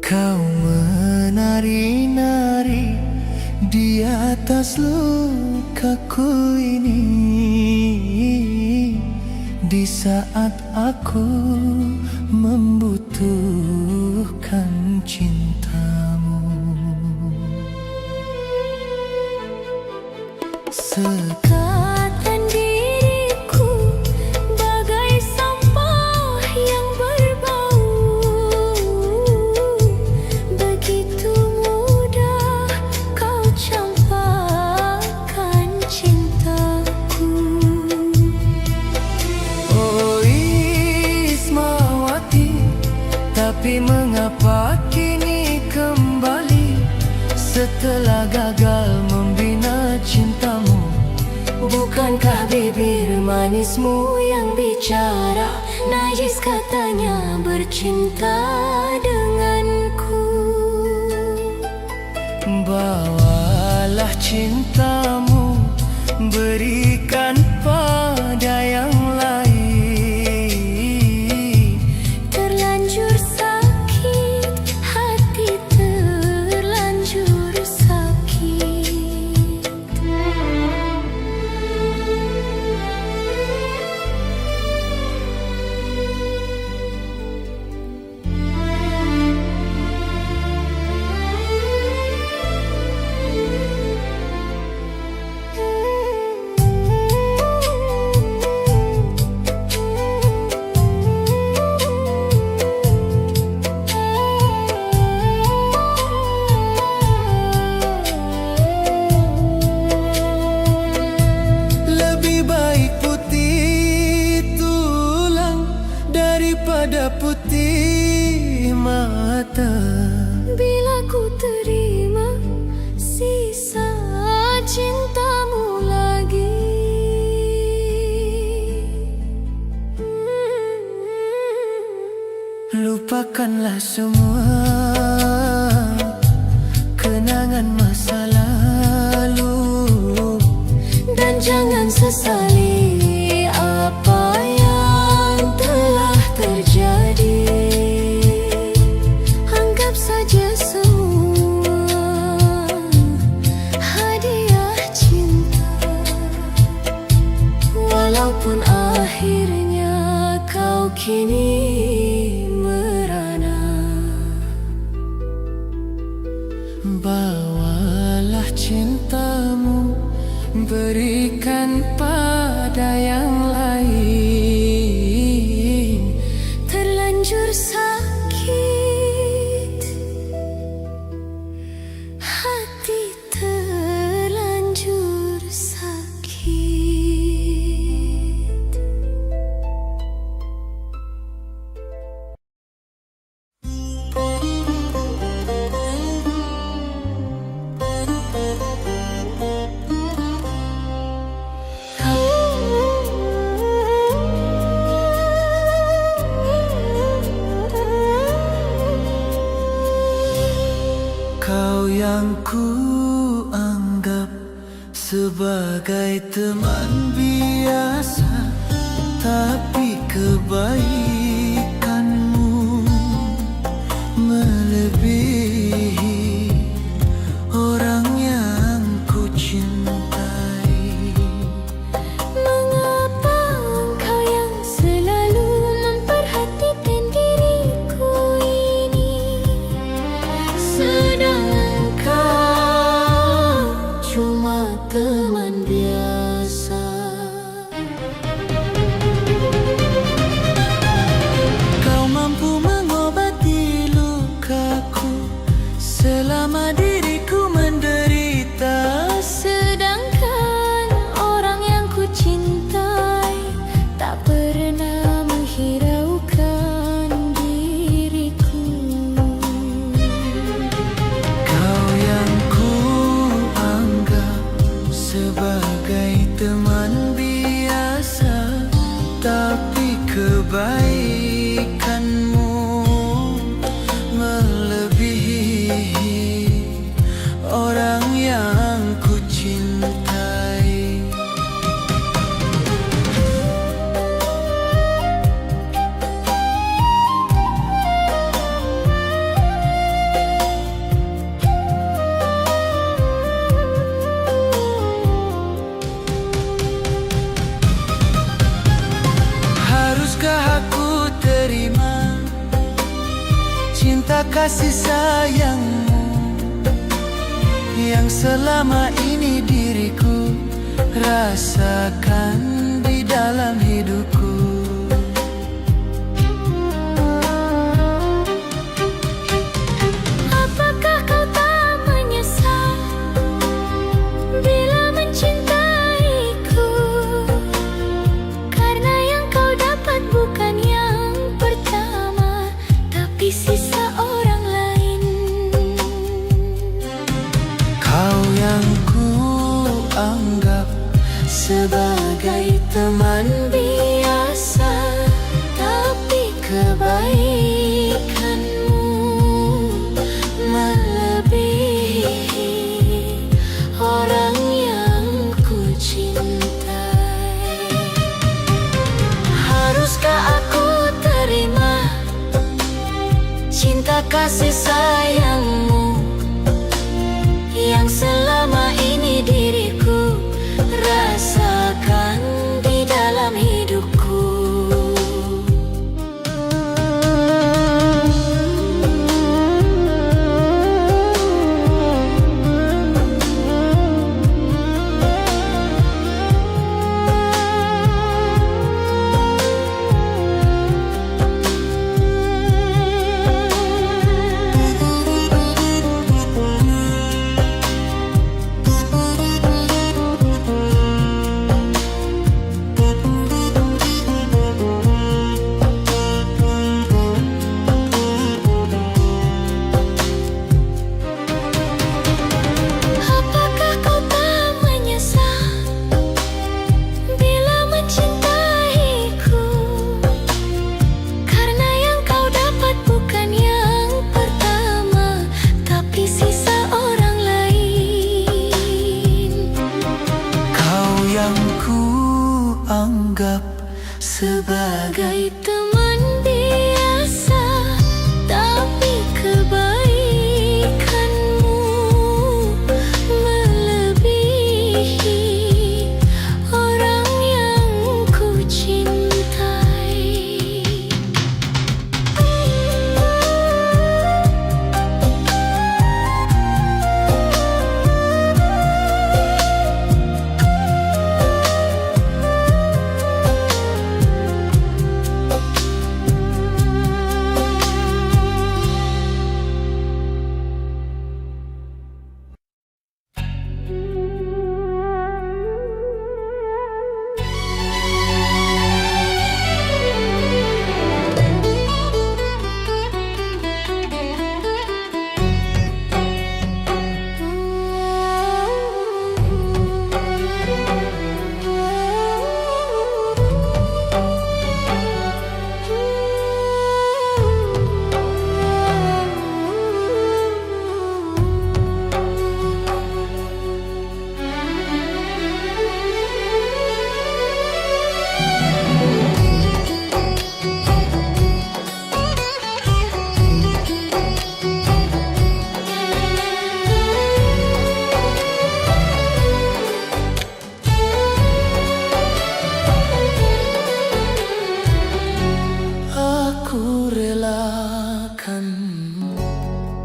Kau menari-nari di atas lukaku ini, di saat aku membutuhkan cintamu. Sekatan diriku bagai sampah yang berbau, begitu mudah kau campakkan cintaku. Oh Ismawati, tapi mengapa kini kembali setelah gagal membina cintamu? Bukankah bibir manismu yang bicara, najis katanya bercinta denganku? Bawalah cintamu, berikan pada yang lain. Terlanjur sakit, hati terlanjur sakit. Lebih baik putih tulang daripada putih mata. Bila ku terima sisa cintamu lagi, Lupakanlah semua kenangan masa lalu, dan jangan sesali apa yang telah terjadi. Anggap saja semua hadiah cinta, walaupun akhirnya kau kini merana. Bawalah cintamu, berikan pada yang lain. Terlanjur sakit, hati terlanjur sakit. Kau yang ku anggap sebagai teman biasa, tapi kebaikanmu melebihi orang yang ku cintai. Mengapa engkau yang selalu memperhatikan diriku ini, sedang engkau cuma teman biasa? Kau mampu mengobati lukaku selama diriku menderita. Sedangkan orang yang ku cintai tak pernah menghiraukan diriku. Kau yang ku anggap sebagai teman biasa, tapi kebaikanmu melebihi orang yang ku cintai. kasih sayangmu yang selama ini diriku rasakan di dalam hidupku. Apakah kau tak menyesal bila mencintaiku? Karena yang kau dapat bukan yang pertama, tapi sisa orang lain. Kau yang ku anggap sebagai teman biasa, tapi kebaikanmu melebihi orang yang ku cintai. Haruskah aku terima cinta kasih sayangmu yang selama ini diriku rasakan di dalam hidupku? Apakah kau tak menyesal bila mencintaiku? Karena yang kau dapat bukan yang pertama, tapi sisa orang lain. Kau yang ku anggap sebagai Teman biasa, tapi kebaikanmu melebihi orang yang ku cintai. aku relakan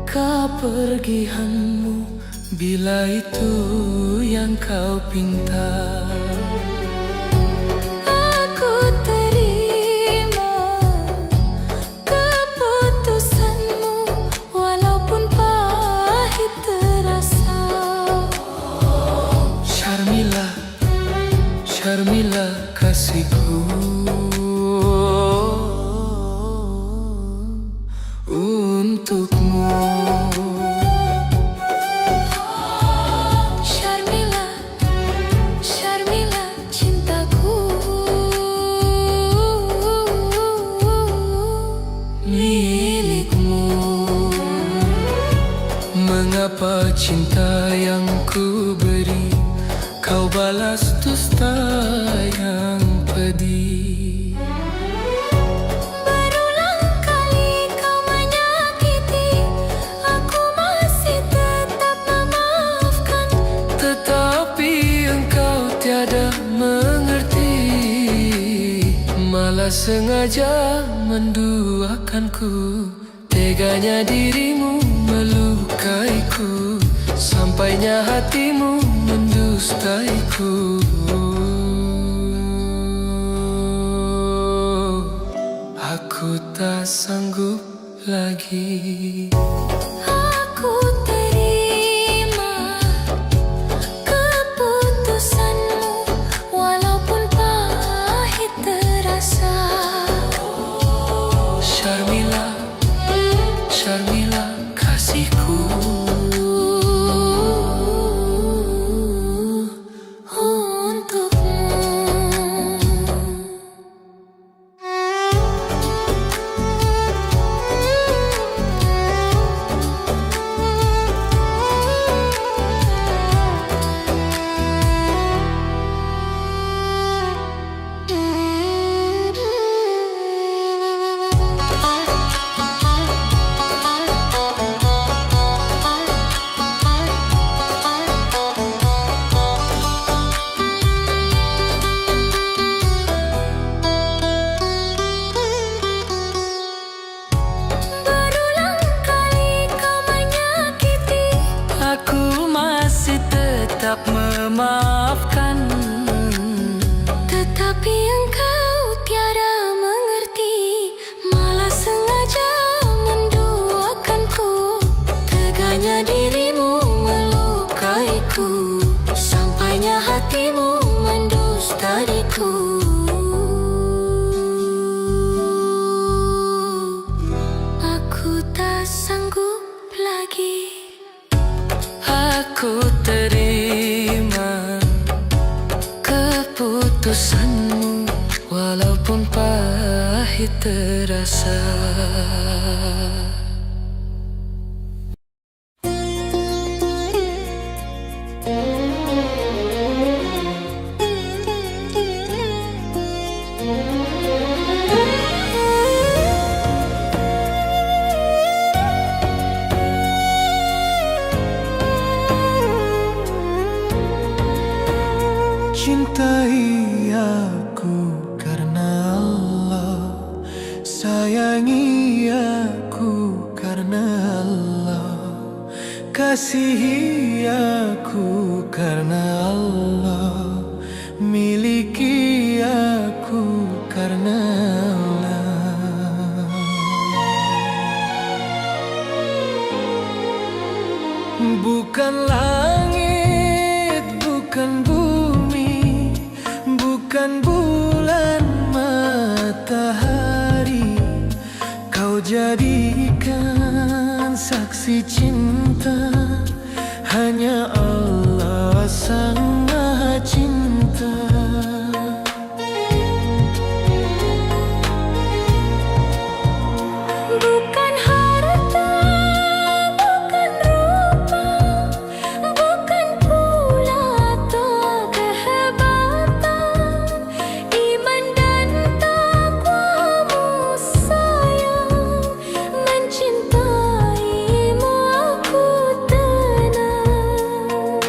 kepergianmu bila itu yang kau pinta. Aku terima keputusanmu walaupun pahit terasa. Syarmila, Syarmila kasihku, untukmu. Syarmila, Syarmila cintaku, milikmu. Mengapa cinta yang ku beri kau balas dusta yang pedih? berulang kali kau menyakiti, aku masih tetap memaafkan. Tetapi engkau tiada mengerti, malah sengaja menduakanku. Teganya dirimu melukaiku, sampainya hatimu mendustaiku. Aku tak sanggup lagi. Aku terima keputusanmu, walaupun pahit terasa. Syarmila, Syarmila kasihku. Berulang kali kau menyakiti, Aku masih tetap memaafkan. tetapi engkau tiada mengerti, malah sengaja menduakanku. Teganya dirimu melukaiku, sampainya hatimu mendustaiku. Aku tak sanggup lagi. Aku terima keputusanmu, walaupun pahit terasa. Cintai aku karena Allah, sayangi aku karena Allah, kasihi aku karena Allah, miliki aku karena Allah. Bukan langit, bukan bumi, bukan bulan matahari, kau jadikan saksi cinta, hanya Allah sang maha cinta. Bukan harta, bukan rupa, bukan pula atau kehebatan, iman dan takwamu sayang, mencintaimu aku tenang.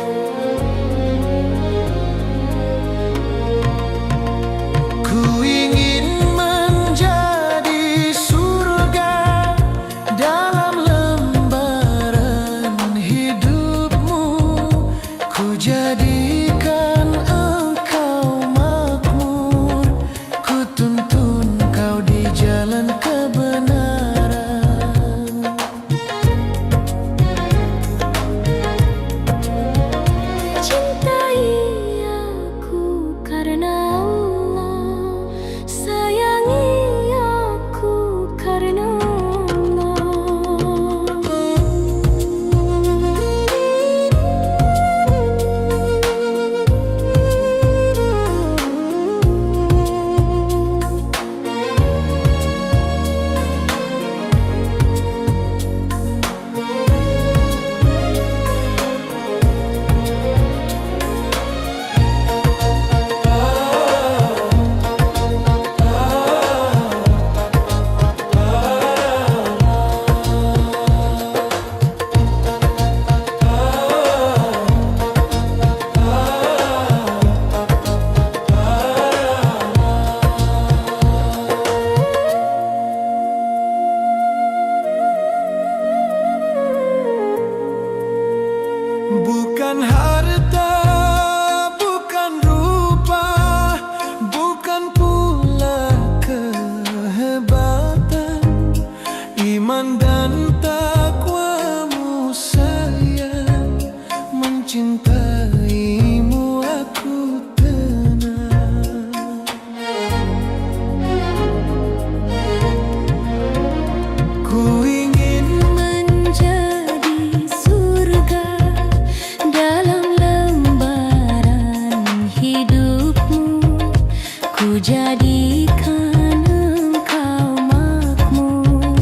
ku jadikan engkau makmur,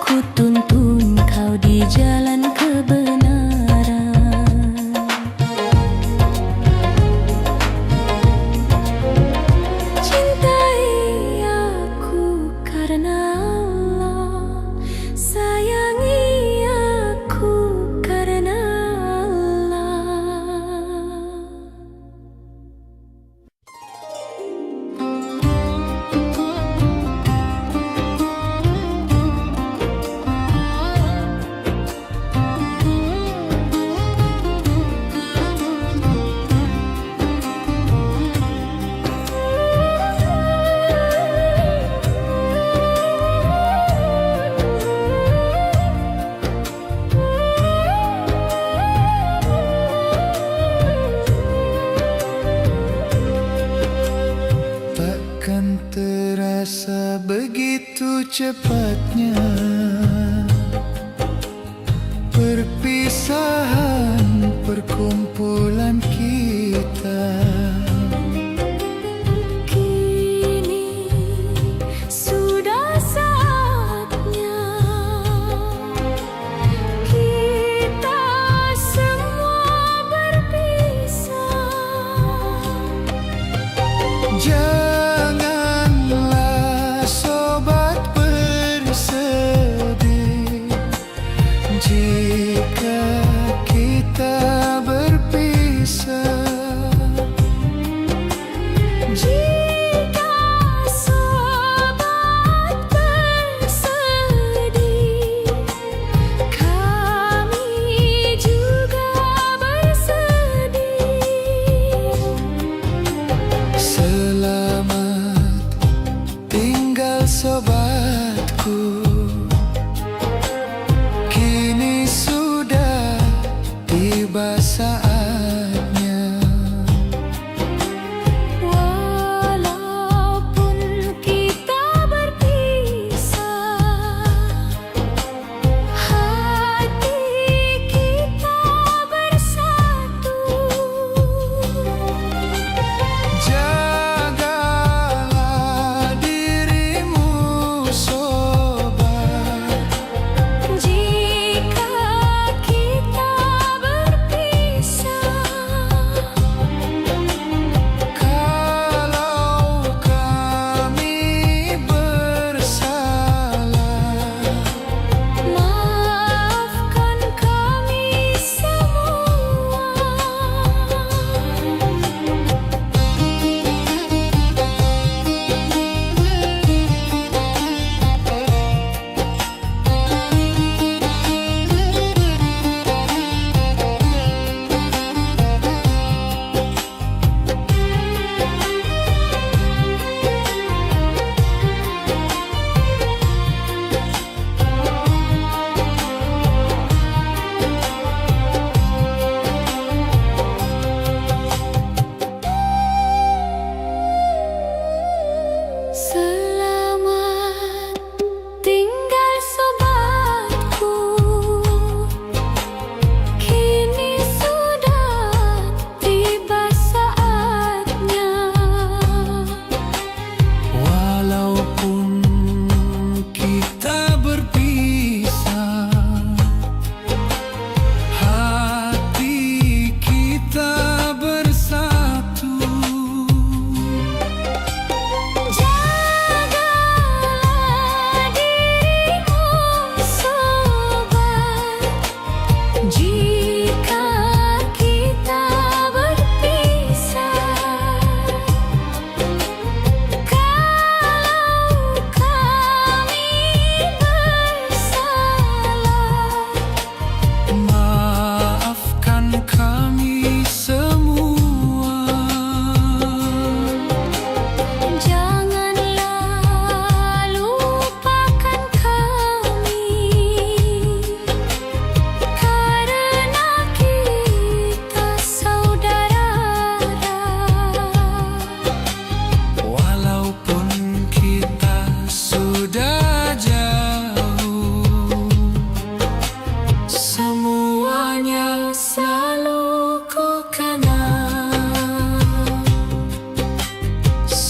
ku tuntun kau di jalan kebenaran. Cintai aku karena Allah, sayangi aku karena Allah. Takkan terasa begitu cepatnya perpisahan perkumpulan kita. Kini sudah saatnya kita semua berpisah. Janganlah sobat bersedih jika kita berpisah. Jika sobat bersedih, kami juga bersedih. Selamat tinggal sobatku, kini sudah tiba saatnya. Walau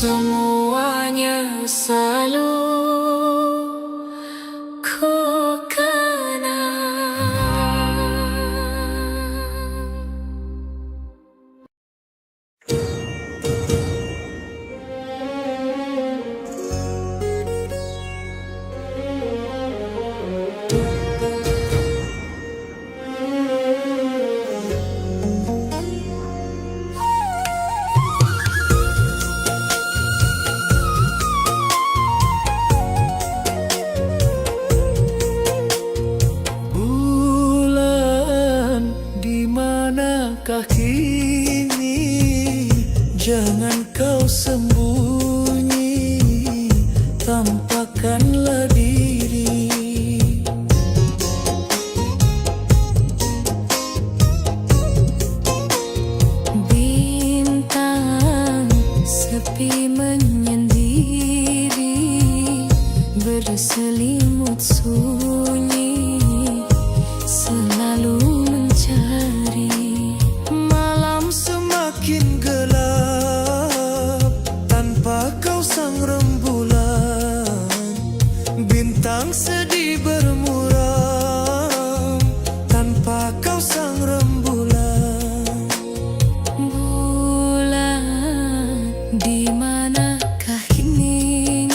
semuanya selalu ku kenang. Bulan, di manakah kini? Jangan kau sembunyi, tampakkanlah diri. Bintang sepi menyendiri, berselimut sunyi, selalu mencari. Malam semakin gelap tanpa kau sang rembulan. Bintang sedih bermuram tanpa kau sang rembulan. Bulan, di manakah kini?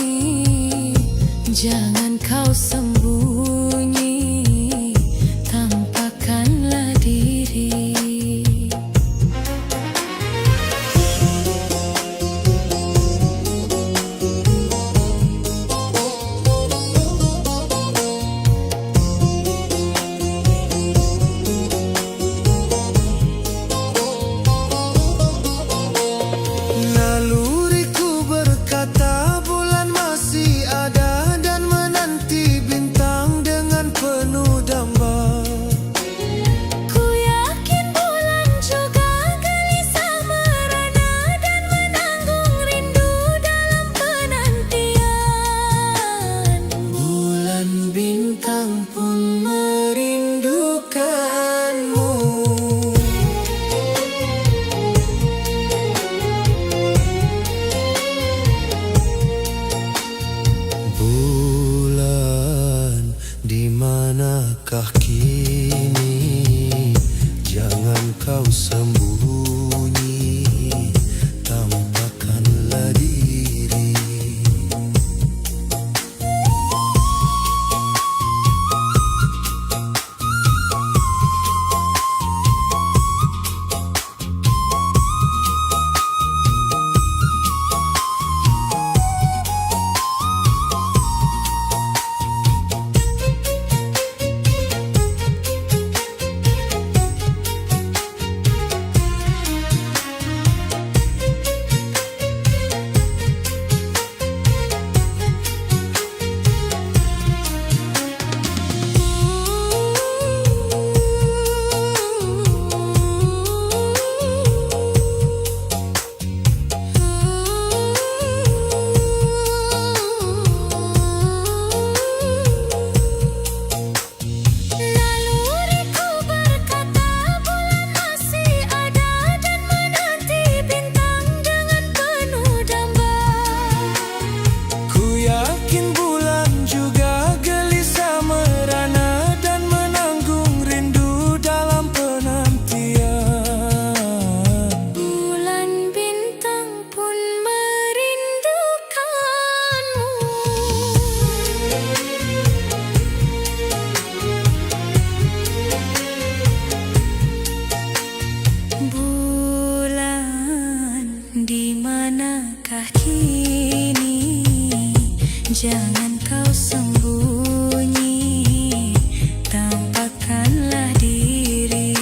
Jangan kau sembunyi, tampakkanlah diri. Naluriku berkata bulan masih ada dan menanti bintang dengan penuh damba. Ku yakin bulan juga gelisah merana dan menanggung rindu dalam penantian. Bulan bintang pun merindukanmu. Bulan, di manakah kini? Jangan kau sembunyi, tampakkanlah diri. Naluriku berkata bulan masih ada dan menanti bintang dengan penuh damba. Ku yakin bulan juga gelisah merana dan menanggung rindu dalam penantian. Bulan bintang pun merindukanmu. Bulan, di manakah kini? Jangan kau sembunyi, tampakkanlah diri.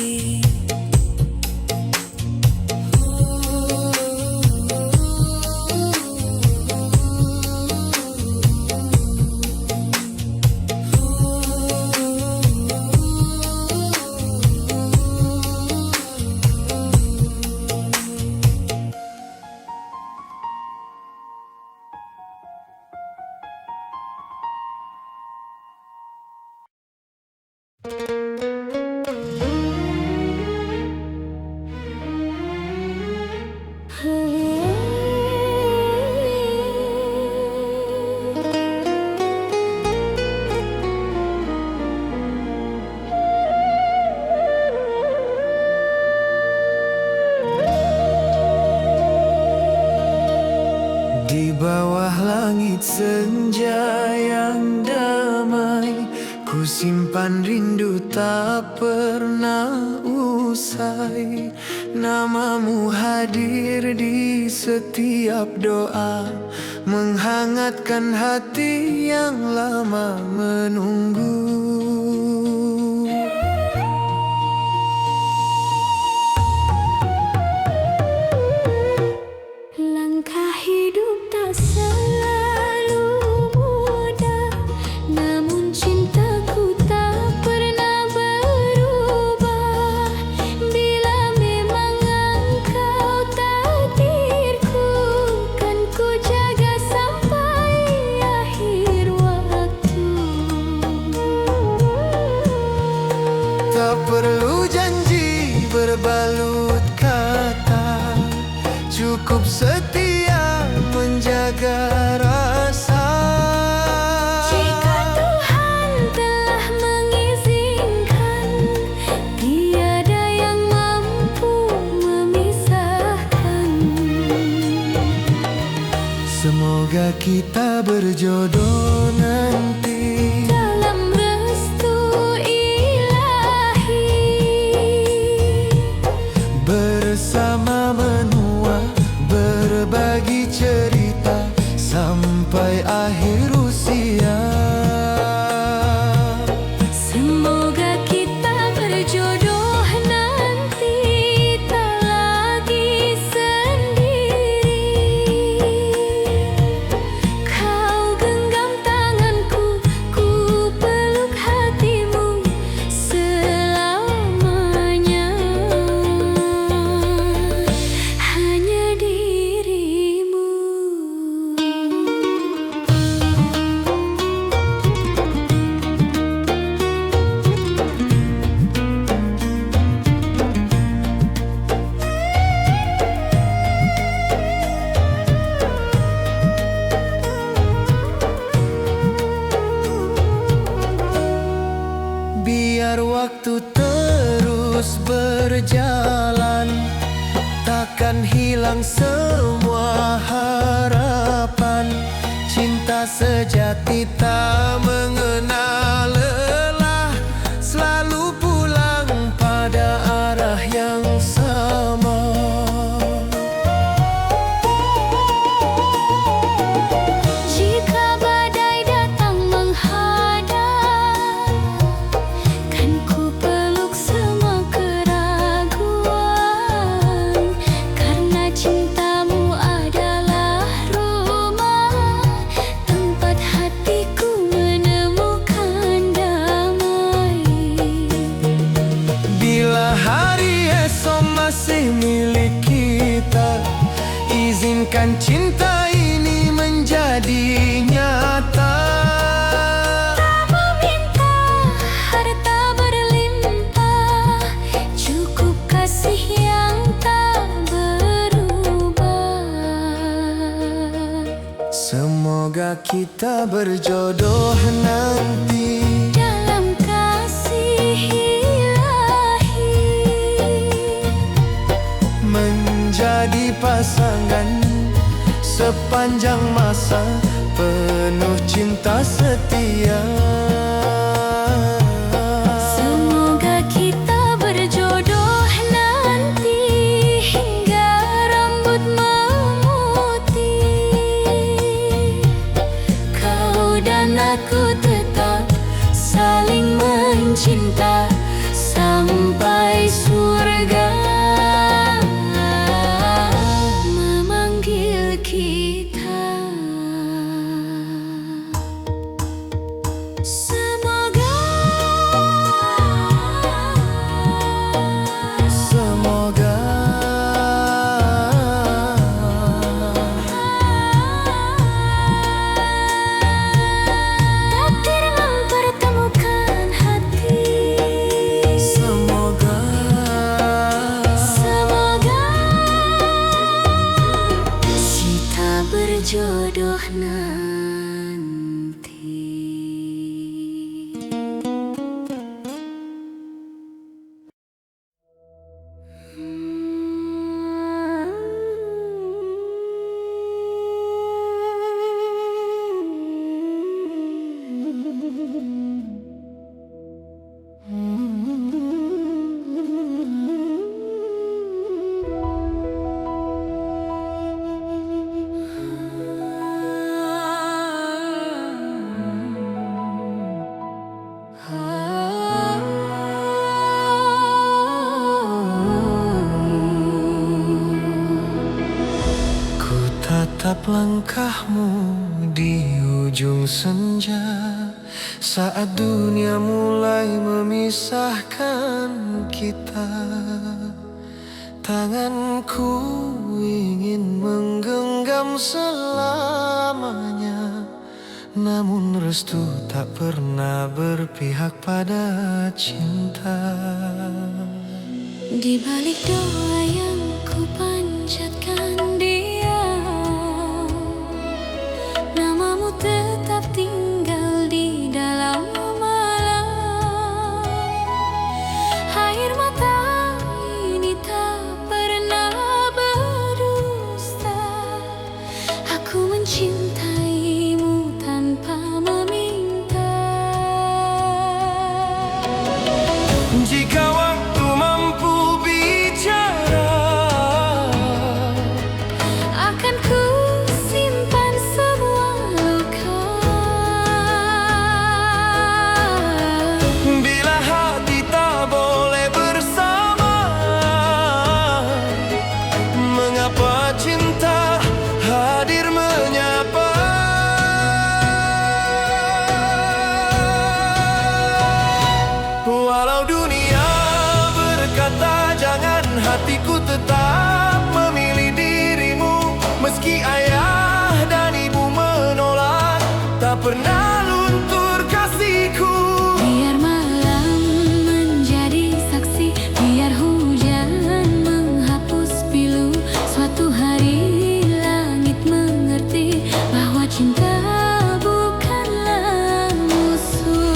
Di bawah langit senja yang damai, ku simpan rindu tak pernah usai. Namamu hadir di setiap doa, menghangatkan hati yang lama menunggu. Langkah hidup tak selalu mudah, namun cintaku tak pernah berubah. Bila memang engkau takdirku, kan ku jaga sampai akhir waktu. Tak perlu janji berbalut kata, cukup setia menjaga rasa. Jika Tuhan telah mengizinkan, tiada yang mampu memisahkan. Semoga kita berjodoh nanti Dalam restu ilahi, bersama menua, berbagi cerita sampai akhir usia. semoga kita berjodoh nanti, tak lagi sendiri. Kau genggam tanganku, ku peluk hatimu selamanya. Hanya dirimu. Biar waktu terus berjalan, takkan hilang semua harapan. Cinta sejati tak mengenal lelah, selalu pulang pada arah yang sama. Jika badai datang menghadap, kan ku peluk semua keraguan. Karena cintamu adalah rumah, tempat hatiku menemukan damai. Bila hari esok masih milik kita, izinkan cinta ini menjadi nyata. Tak meminta harta berlimpah, cukup kasih yang tak berubah. Semoga kita berjodoh nanti Dalam kasih ilahi, menjadi pasangan sepanjang masa, penuh cinta setia. semoga kita berjodoh nanti hingga rambut memutih. Kau dan aku tetap saling mencinta sampai surga memanggil kita. Semoga takdir mempertemukan hati. Semoga kita berjodoh nanti. Tatap langkahmu di ujung senja, saat dunia mulai memisahkan kita. Tanganku ingin menggenggam selamanya, namun restu tak pernah berpihak pada cinta. Di balik doa yang ku panjatkan dia, namamu tetap tinggal di dalam malam. Air mata ini tak pernah berdusta. Aku mencintaimu tanpa meminta. Jika waktu mampu bicara, Akan ku simpan semua luka. bila hati tak boleh bersama, mengapa cinta hadir menyapa? Walau dunia berkata jangan, hatiku tetap memilih dirimu. Meski ayah dan ibu menolak, tak pernah luntur kasihku. Biar malam menjadi saksi, biar hujan menghapus pilu. Suatu hari langit mengerti bahwa cinta bukanlah musuh.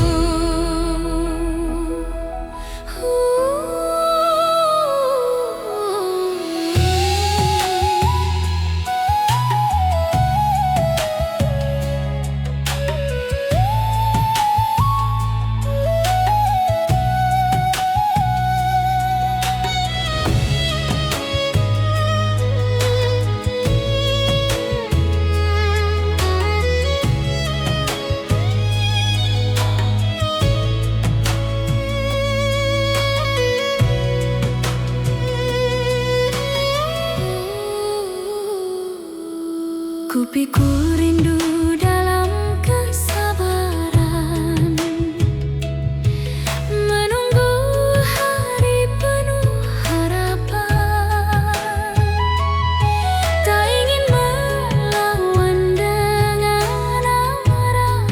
Ku pikul rindu dalam kesabaran, menunggu hari penuh harapan. Tak ingin melawan dengan amarah,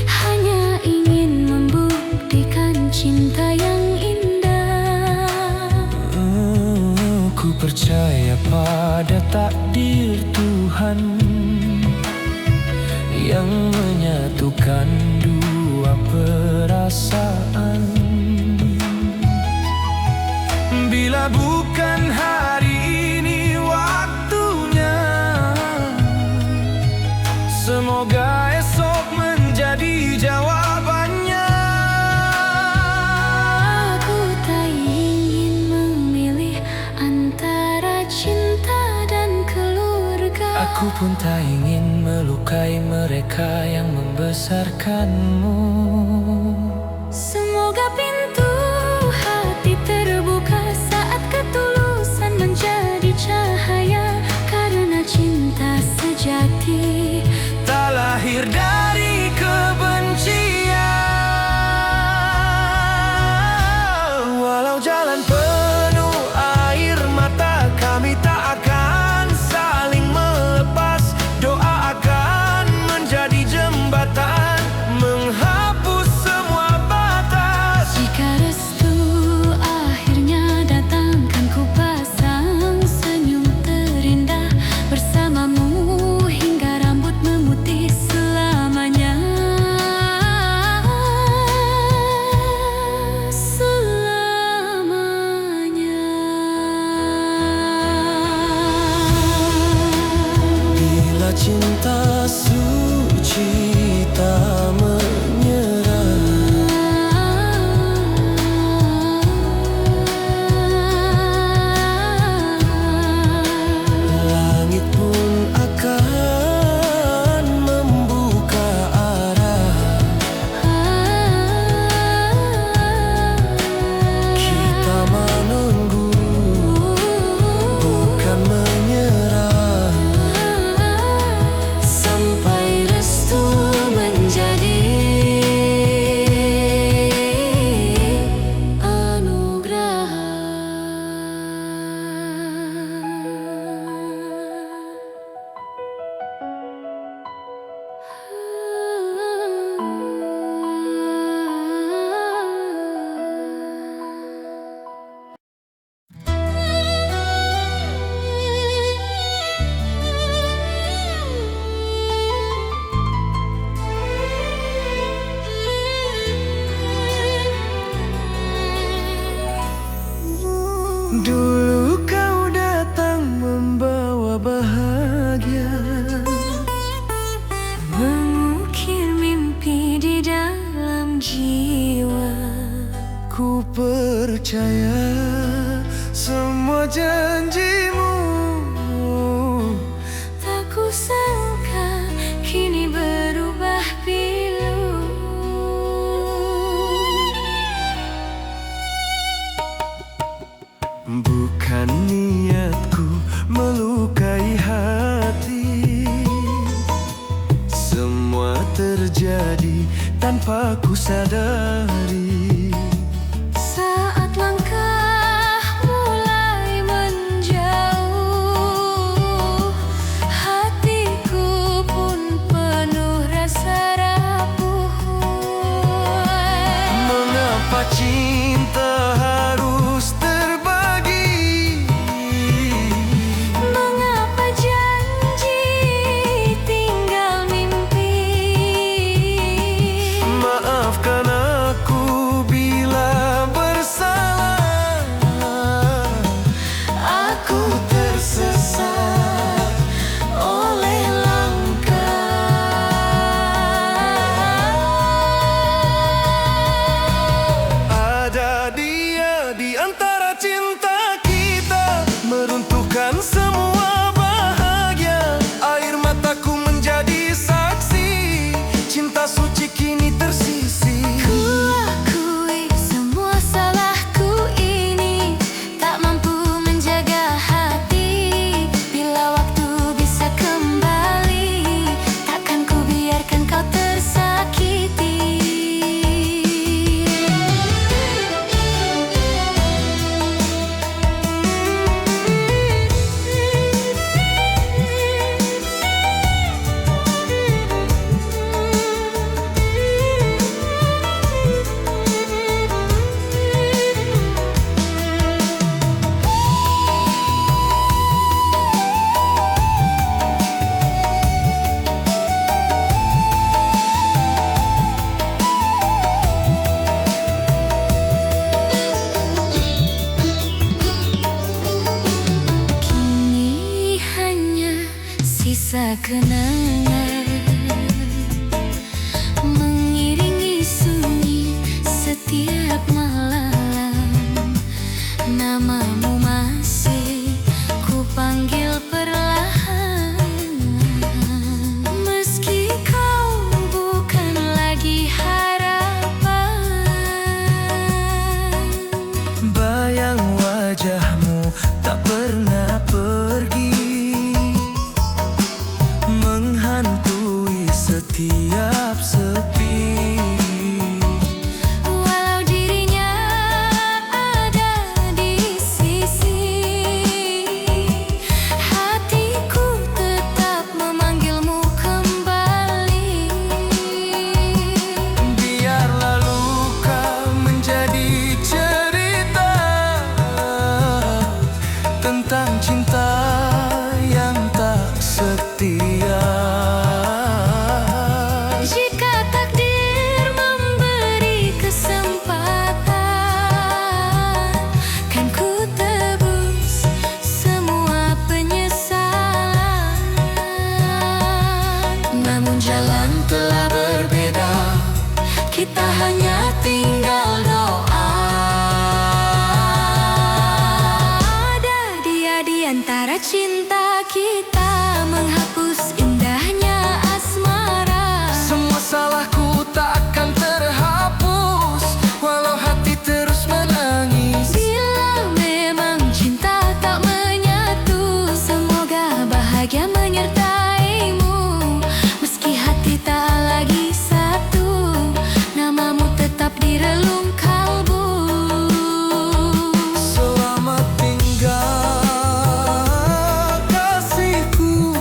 hanya ingin membuktikan cinta yang indah. Ku percaya pada takdir Tuhan yang menyatukan dua perasaan. Bila bukan hari ini waktunya, semoga esok menjadi jawabannya. Aku tak ingin memilih antara cinta dan keluarga. Aku pun tak ingin melukai mereka yang membesarkanmu. Semoga pintu hati terbuka saat ketulusan menjadi cahaya. Karena cinta sejati Tak lahir dari kebencian. Walau jalan penuh air mata, kami tak akan saling melepas. Doa akan menjadi jembatan, menghapus semua batas. jika restu akhirnya datang, kan ku pasang senyum terindah bersamamu hingga rambut memutih selamanya. Selamanya. Bila cinta suci tak menyerah, langit pun akan membuka arah. Kita menunggu, bukan menyerah. tanpa ku sadari. Saat langkah mulai menjauh, hatiku pun penuh rasa rapuh. Mengapa cinta harus terbagi? Mengapa janji tinggal mimpi? Maafkan aku bila bersalah. Aku tersesat oleh langkah. Ada dia di antara cinta kita, meruntuhkan semua bahagia. Air mataku menjadi saksi, cinta suci kini tersisih. Ku akui semua salahku ini, tak mampu menjaga hati. Bila waktu bisa kembali, takkan ku biarkan kau tersakiti. Kini hanya sisa kenangan mengiringi sunyi setiap malam. Namamu masih ku panggil perlahan, meski kau bukan lagi harapan. Bayang wajahmu tak pernah pergi, menghantui setiap sepi. Walau dirinya ada di sisi, hatiku tetap memanggilmu kembali. Biarlah luka menjadi cerita tentang cinta yang tak setia. Jika takdir memberi kesempatan, kan ku tebus semua penyesalan. Namun jalan telah berbeda, kita hanya tinggal doa. Ada dia di antara cinta kita, menghapus indahnya asmara. Semua salahku tak akan terhapus, walau hati terus menangis. Bila memang cinta tak menyatu, semoga bahagia menyertaimu. Meski hati tak lagi satu, namamu tetap di relung kalbu. Selamat tinggal kasihku,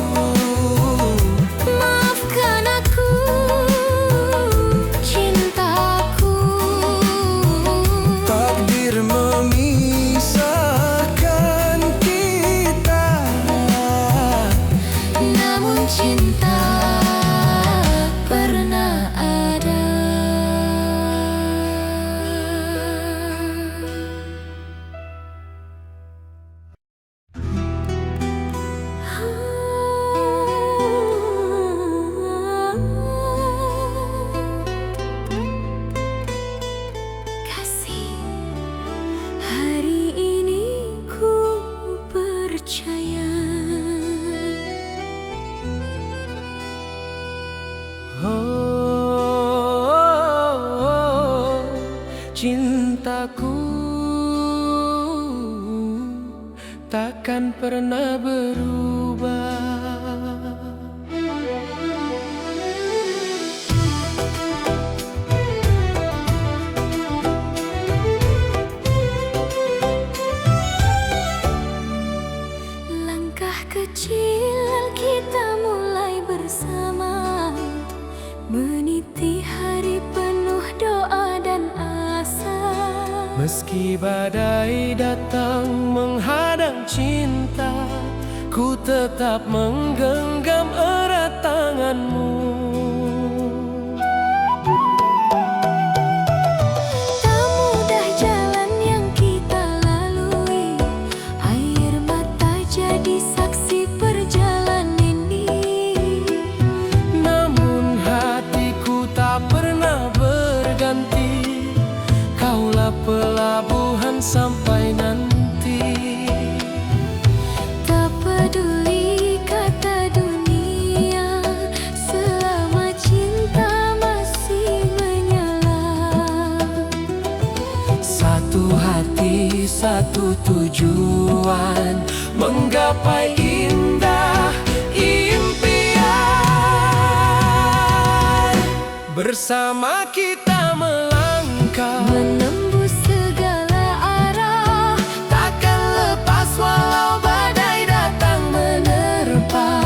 Maafkan aku, cintaku. takdir memisahkan kita. Namun cinta pernah ada. Kasih, hari ini ku percaya. Cintaku takkan pernah berubah. badai datang menghadang cinta, ku tetap menggenggam erat tanganmu. Tak mudah jalan yang kita lalui, air mata jadi saksi perjalanan ini. Namun hatiku tak pernah berganti, kaulah pelabuhan sampai nanti. Tak peduli kata dunia, selama cinta masih menyala. Satu hati, satu tujuan, menggapai indah impian. Bersama kita melangkah, Menembus segala arah, takkan lepas walau badai datang menerpa.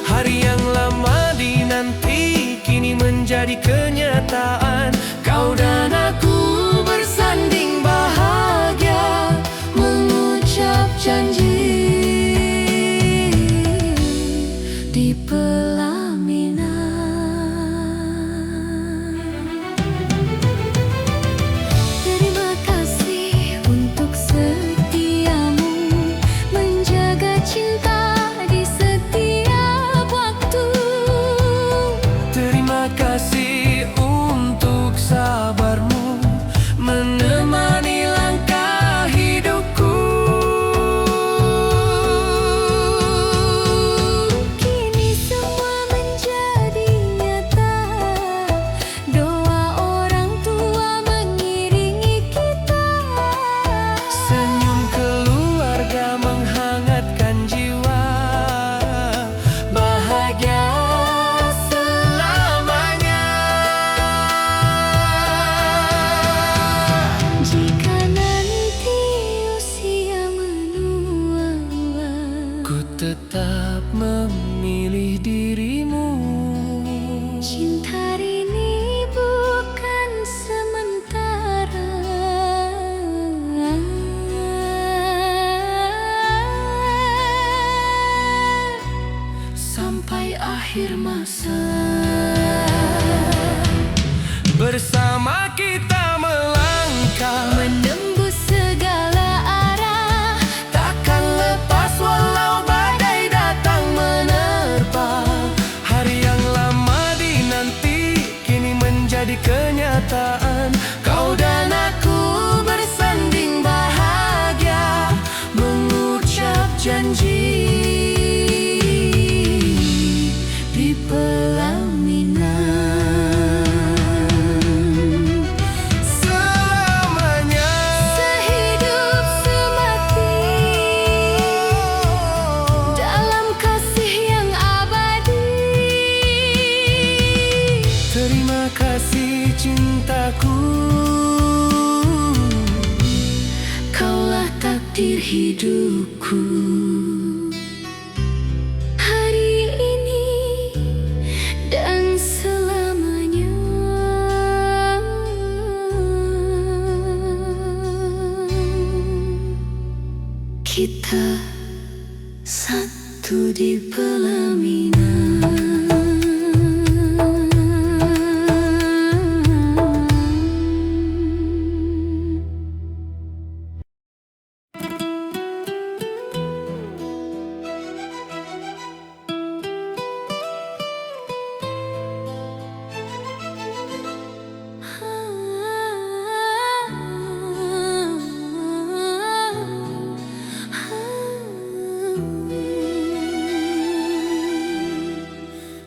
Hari yang lama dinanti kini menjadi kenyataan. Kau dan aku bersanding bahagia, mengucap janji di pelaminan. Terima kasih untuk setiamu, menjaga cinta di setiap waktu. terima kasih untuk sabarmu, menemani langkah hidupku. Kini semua menjadi nyata, doa orang tua mengiringi kita. Senyum keluarga menghangatkan jiwa, bahagia selamanya. Jika nanti usia menua, Ku tetap memilih dirimu. cinta ini bukan sementara. Sampai akhir masa, bersama kita melangkah, Menembus segala arah, takkan lepas walau badai datang menerpa. Hari yang lama dinanti kini menjadi kenyataan. Kau dan aku bersanding bahagia, mengucap janji di pelaminan. selamanya. Sehidup semati dalam kasih yang abadi. Terima kasih cintaku, Kaulah takdir hidupku. Hari ini dan selamanya. Kita satu di pelaminan.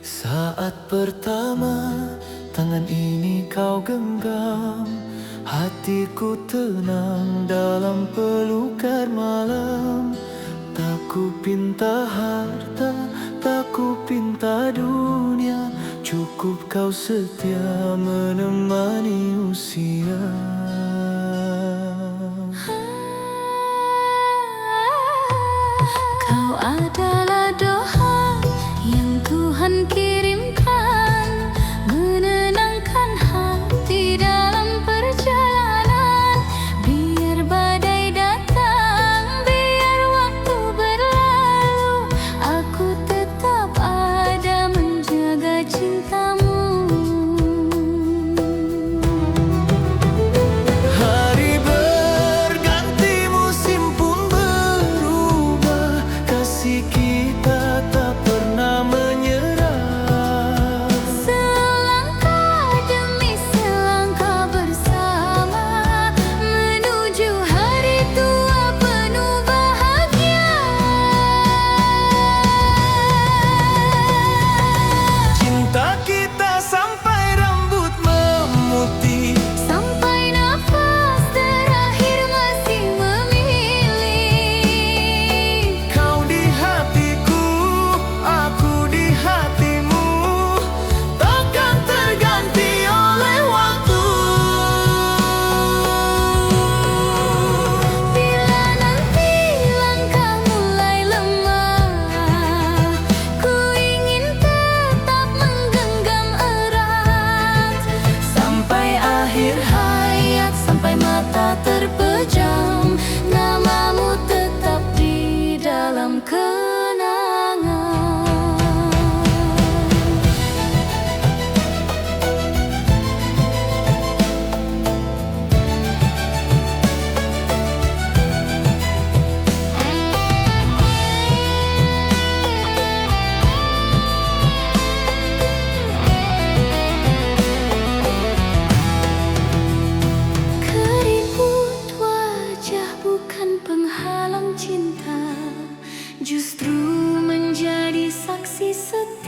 saat pertama tangan ini kau genggam, hatiku tenang dalam pelukan malam. Tak ku pinta harta, tak ku pinta dunia, cukup kau setia menemani usia. Kau adalah doa yang Tuhan kirimkan, menenangkan hati dalam perjalanan. Biar baik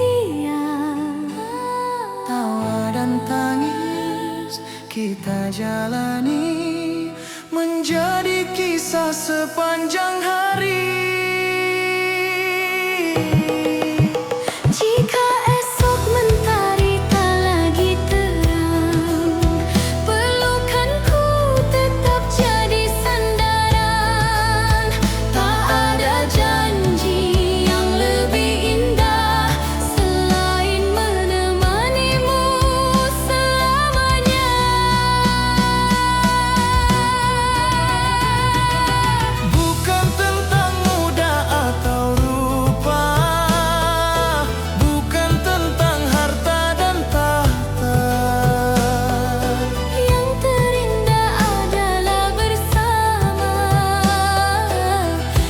dia. Tawa dan tangis kita jalani, menjadi kisah sepanjang hari. Jika esok mentari tak lagi terang, pelukanku tetap jadi sandaran. Tak ada janji yang lebih indah selain menemanimu selamanya. Bukan tentang muda atau rupa, bukan tentang harta dan tahta. Yang terindah adalah bersama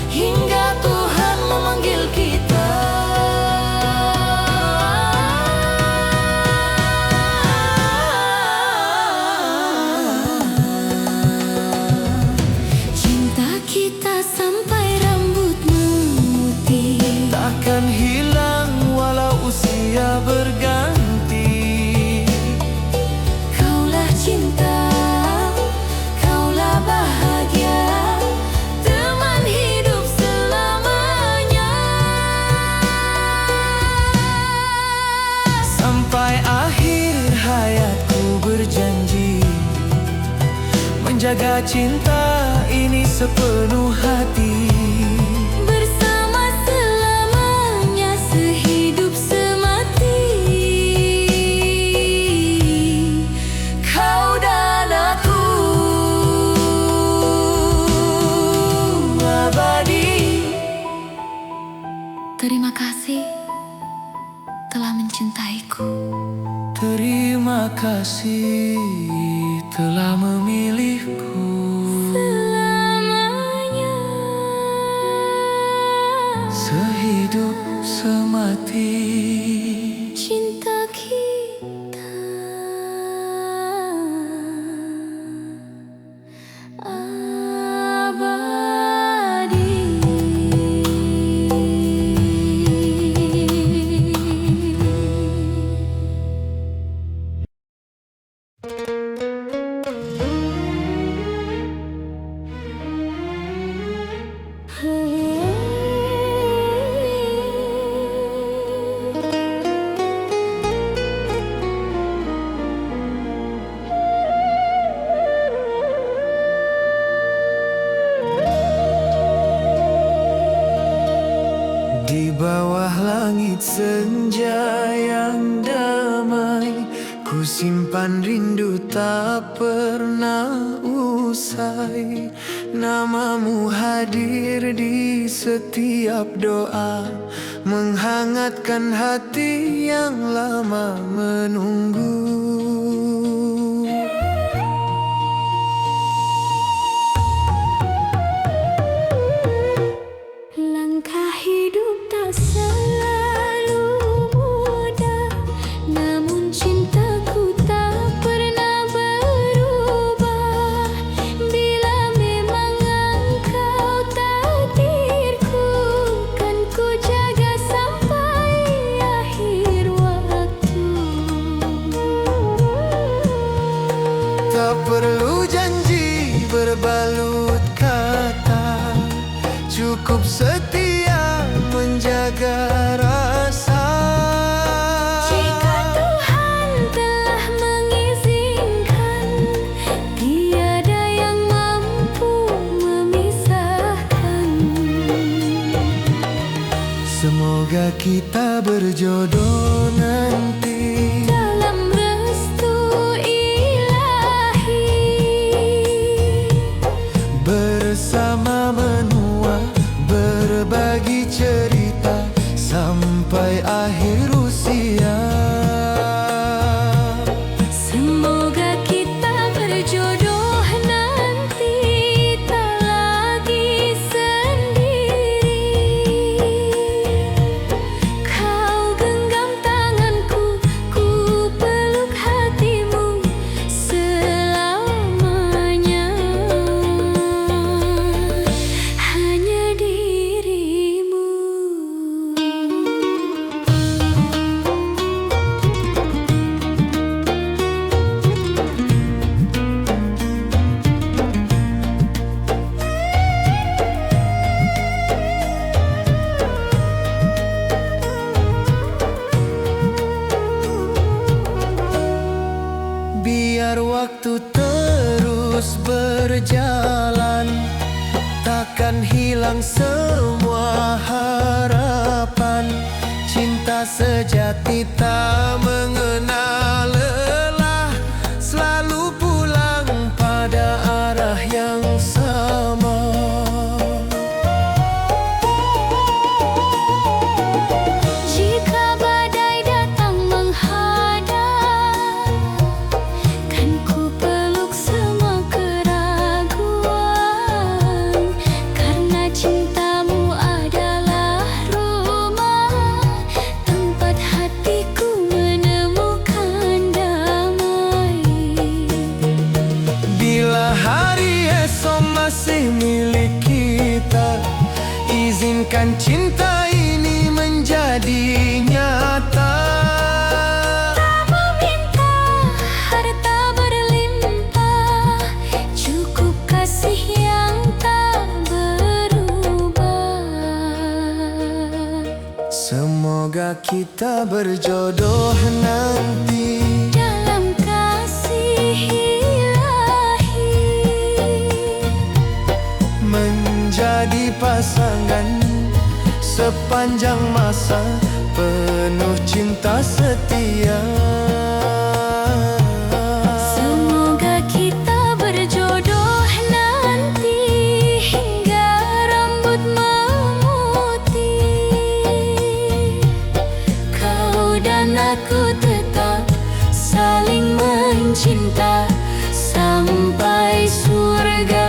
Hingga Tuhan memanggil kita. cinta kita sampai rambut memutih. Takkan hilang walau usia berganti. Kaulah cinta, kaulah bahagia, teman hidup selamanya. Sampai akhir hayatku berjanji menjaga cinta ini sepenuh hati. Bersama selamanya, sehidup semati. Kau dan aku abadi. Terima kasih telah mencintaiku. Terima kasih telah memilihku. Selamanya. Sehidup semati. Cinta kita abadi. Di bawah langit senja yang damai, ku simpan rindu tak pernah usai. Namamu hadir di setiap doa, menghangatkan hati yang lama menunggu. Langkah hidup tak selalu mudah, namun cintaku tak pernah berubah. Bila memang engkau takdirku, kan ku jaga sampai akhir waktu. Tak perlu janji berbalut kata, cukup setia menjaga rasa. Jika Tuhan telah mengizinkan, tiada yang mampu memisahkan. Semoga kita berjodoh nanti Dalam restu ilahi, bersama menua, berbagi cerita sampai akhir usia. semoga kita berjodoh nanti tak lagi sendiri. Kau genggam tanganku, ku peluk hatimu selamanya. Hanya dirimu. hilang semua harapan. Cinta sejati tak mengenal lelah, selalu pulang pada arah yang sama. Jika badai datang menghadap, kan ku peluk semua keraguan. Karena cintamu adalah rumah, tempat hatiku menemukan damai. Bila hari esok masih milik kita, izinkan cinta ini menjadi nyata. Tak meminta harta berlimpah, cukup kasih yang tak berubah. Semoga kita berjodoh nanti Dalam kasih ilahi, menjadi pasangan sepanjang masa, penuh cinta setia. semoga kita berjodoh nanti hingga rambut memutih. Kau dan aku tetap saling mencinta sampai surga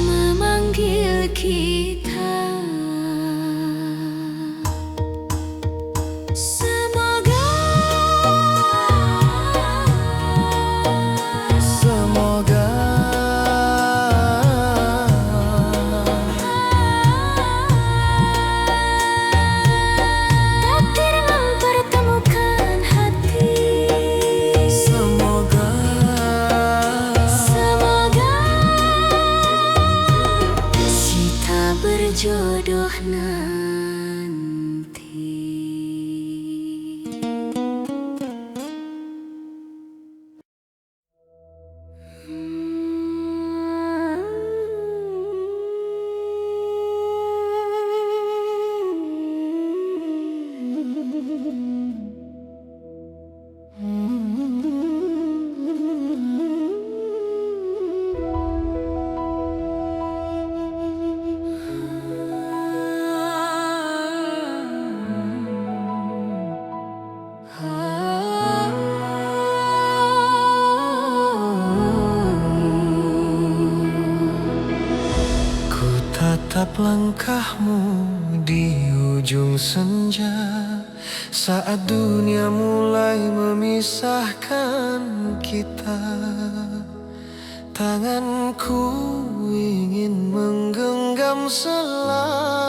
memanggil kita. Semoga takdir mempertemukan hati. Semoga kita berjodoh nanti. ku tatap langkahmu di ujung senja, saat dunia mulai memisahkan kita. Tanganku ingin menggenggam selamanya,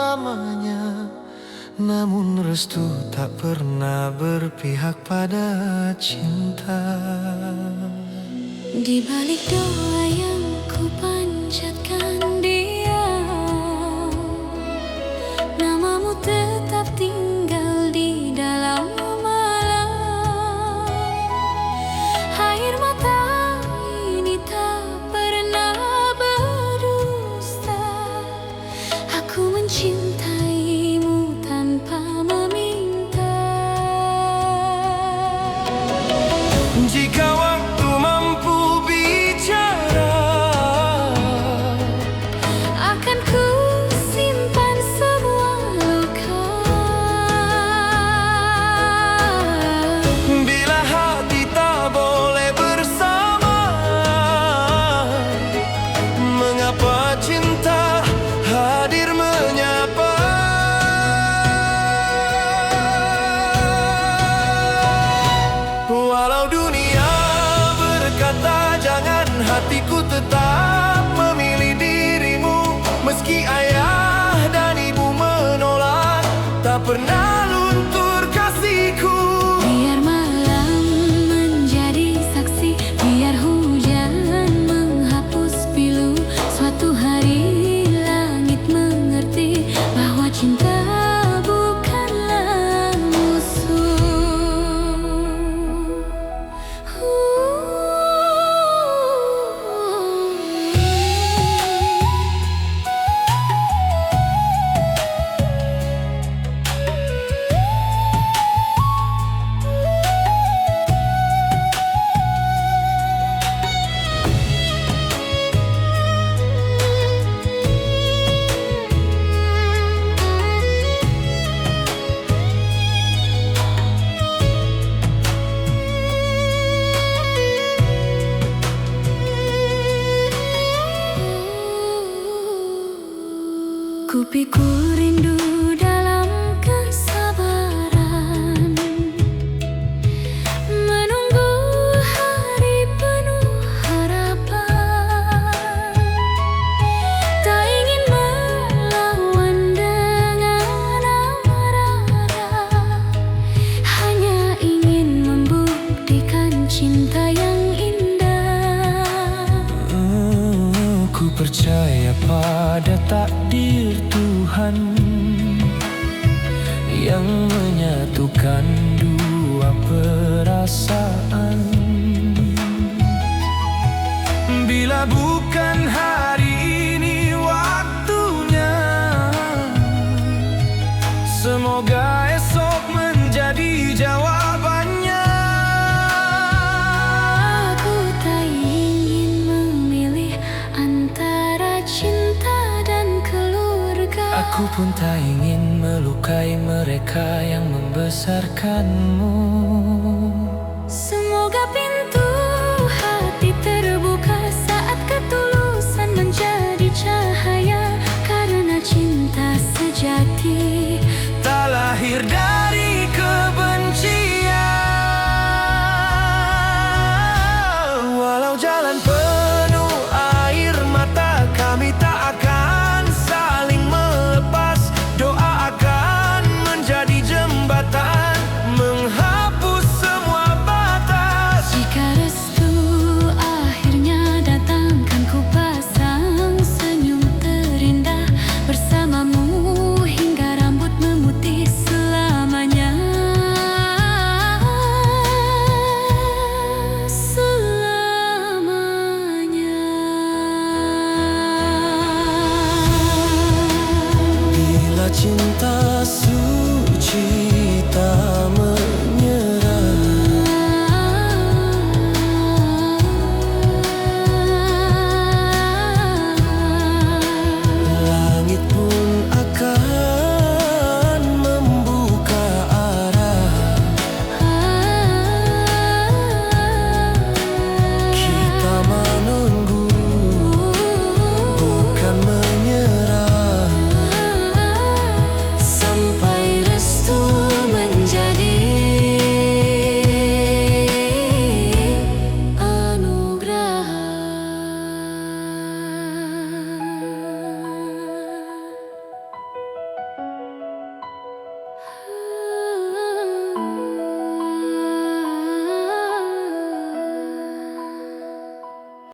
namun restu tak pernah berpihak pada cinta. Di balik doa yang ku panjatkan diam, namamu tetap tinggal di dalam malam. Air mata ini tak pernah berdusta. Aku mencintaimu tanpa meminta. Jika waktu mampu bicara, Akan ku simpan semua luka. bila hati tak boleh bersama, mengapa cinta hadir menyapa? Walau dunia berkata jangan, hatiku tetap memilih dirimu. Meski ayah dan ibu menolak, tak pernah luntur kasihku. Biar malam menjadi saksi, biar hujan menghapus pilu. Suatu hari langit mengerti bahwa cinta bukanlah musuh. yang menyatukan dua perasaan. Bila bukan hari ini waktunya, semoga esok menjadi jawabannya. Aku tak ingin memilih antara cinta dan keluarga. Aku pun tak ingin melukai mereka yang membesarkanmu.